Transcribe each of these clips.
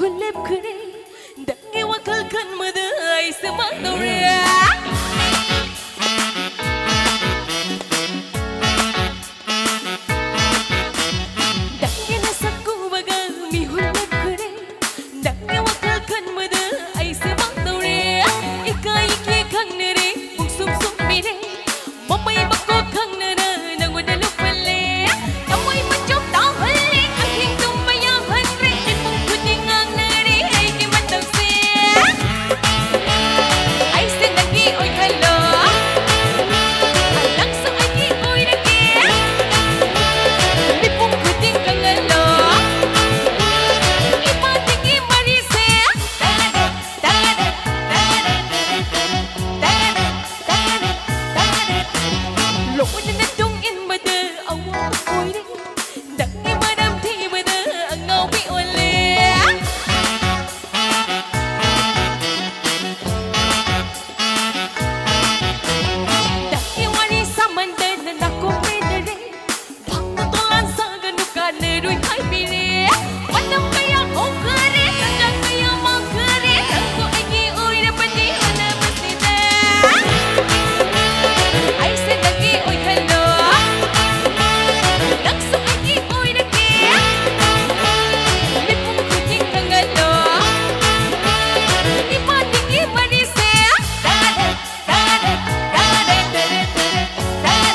hulip kure dangi wakal kan madai sematore dangi nasaku baga mi hulip kure dangi wakal kan madai sematore ikai ki kang nere sum sum mire mamai bako kang nere nangoda lupalle amai macam tahalle aking tumaya hanre mung kuningang nere ai ki matang se ai se nagi oi hello alang sa ai ki oi rake lipung kuning kang hello ipatingi mari se lộn na tung in mà đơ ông ôi đấy đặng nghe mà đam thi mà đơ ngâu bị ôn lệ đặng nghe mà đi sa man đơ na na cô mê đơ đấy bang na to lan sa gan nu ka ne đuôi hai pi re manam kaya ko kare kang kaya ma kare đặng ko anh ôi ra bên đi ana mesti da ai se nagi oi hello dak sa ai oi na ke lipung kuning kang hello ipatingi mani se da da da da da da da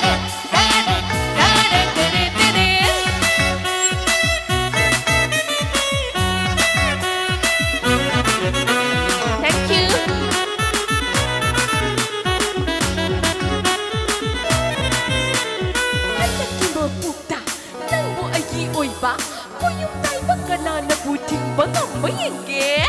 thank you Puta, nang bu ayi oi ba, ko yung tay ba ka na nabuting ba ng mayenge?